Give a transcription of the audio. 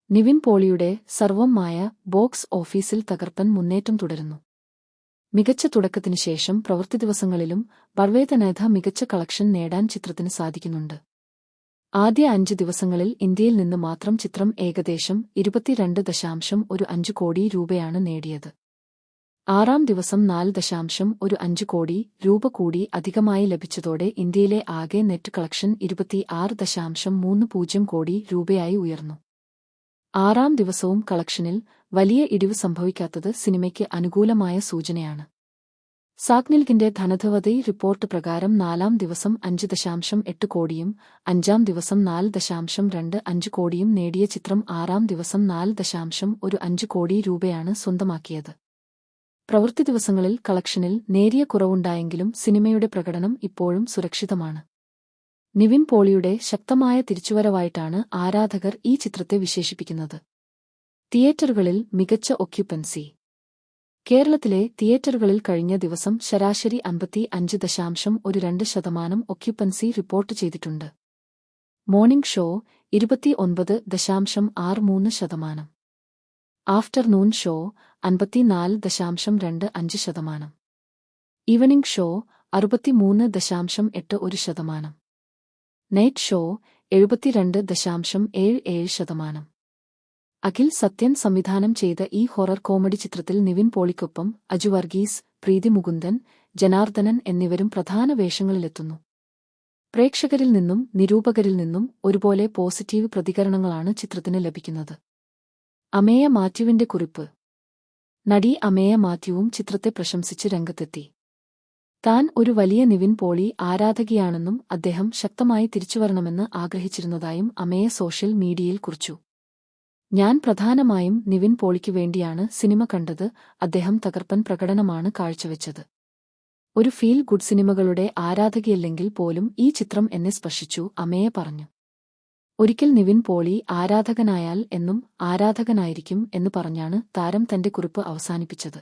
നിവിൻ പോളിയുടെ സർവ്വമായ ബോക്സ് ഓഫീസിൽ തകർപ്പൻ മുന്നേറ്റം തുടരുന്നു. മികച്ച തുടക്കത്തിനു ശേഷം പ്രവൃത്തി ദിവസങ്ങളിലും ബർവേതനേധ മികച്ച കളക്ഷൻ നേടാൻ ചിത്രത്തിന് സാധിക്കുന്നുണ്ട്. ആദ്യ 5 ദിവസങ്ങളിൽ ഇന്ത്യയിൽ നിന്ന് മാത്രം ചിത്രം ഏകദേശം 22.15 കോടി രൂപയാണ് നേടിയത്. 6-ാം ദിവസം 4.15 കോടി രൂപ കൂടി അധികമായി ലഭിച്ചതോടെ ഇന്ത്യയിലെ ആകെ നെറ്റ് കളക്ഷൻ 26.30 കോടി രൂപയായി ഉയർന്നു. 6-ാം ദിവസവും കളക്ഷനിൽ വലിയ ഇടിവ് സംഭവിക്കാത്തത് സിനിമയ്ക്ക് അനുകൂലമായ സൂചനയാണ്. സാഗ്നിൽഗിന്റെ ധനധവതി റിപ്പോർട്ട് പ്രകാരം 4-ാം ദിവസം 5.8 കോടിയും 5-ാം ദിവസം 4.25 കോടിയും നേടിയ ചിത്രം 6-ാം ദിവസം 4.15 കോടി രൂപയാണ് സ്വന്തമാക്കിയത്. പ്രവൃത്തി ദിവസങ്ങളിൽ കളക്ഷനിൽ നേരിയ കുറവുണ്ടായെങ്കിലും സിനിമയുടെ പ്രകടനം ഇപ്പോഴും സുരക്ഷിതമാണ്. നിവിൻ പോളിയുടെ ശക്തമായ തിരിച്ചുവരവായിട്ടാണ് ആരാധകർ ഈ ചിത്രത്തെ വിശേഷിപ്പിക്കുന്നത്. തിയേറ്ററുകളിൽ മികച്ച ഒക്യുപ്പൻസി. കേരളത്തിലെ തിയേറ്ററുകളിൽ കഴിഞ്ഞ ദിവസം ശരാശരി 55.12% ഒക്യുപ്പൻസി റിപ്പോർട്ട് ചെയ്തിട്ടുണ്ട്. Morning show 29.63%. Afternoon show 54.25%. Evening show 63.81%. Night show 72.77%. Akhil Sathyan സംവിധാനം ചെയ്ത ഈ ഹൊറർ കോമഡി ചിത്രത്തിൽ നിവിൻ പോളിക്കൊപ്പം അജു വർഗീസ്, പ്രീതി മുകുന്ദൻ, ജനാർദ്ദനൻ എന്നിവരും പ്രധാന വേഷങ്ങളിലെത്തുന്നു. പ്രേക്ഷകരിൽ നിന്നും നിരൂപകരിൽ നിന്നും ഒരുപോലെ പോസിറ്റീവ് പ്രതികരണങ്ങളാണ് ചിത്രത്തിന് ലഭിക്കുന്നത്. അമേയ മാത്യുവിന്റെ കുറിപ്പ്. നടി അമേയ മാത്യുവും ചിത്രത്തെ പ്രശംസിച്ച് രംഗത്തെത്തി. താൻ ഒരു വലിയ നിവിൻ പോളി ആരാധകയാണെന്നും അദ്ദേഹം ശക്തമായി തിരിച്ചുവരണമെന്ന് ആഗ്രഹിച്ചിരുന്നതായും അമേയ സോഷ്യൽ മീഡിയയിൽ കുറിച്ചു. ഞാൻ പ്രധാനമായും നിവിൻ പോളിക്ക് വേണ്ടിയാണ് സിനിമ കണ്ടത്. അദ്ദേഹം തകർപ്പൻ പ്രകടനമാണ് കാഴ്ചവെച്ചത്. ഒരു ഫീൽ ഗുഡ് സിനിമകളുടെ ആരാധകയല്ലെങ്കിൽ പോലും ഈ ചിത്രം എന്നെ സ്പർശിച്ചു, അമേയ പറഞ്ഞു. ഒരിക്കൽ നിവിൻ പോളി ആരാധകനായാൽ എന്നും ആരാധകനായിരിക്കും എന്ന് പറഞ്ഞാണ് താരം തന്റെ കുറിപ്പ് അവസാനിപ്പിച്ചത്.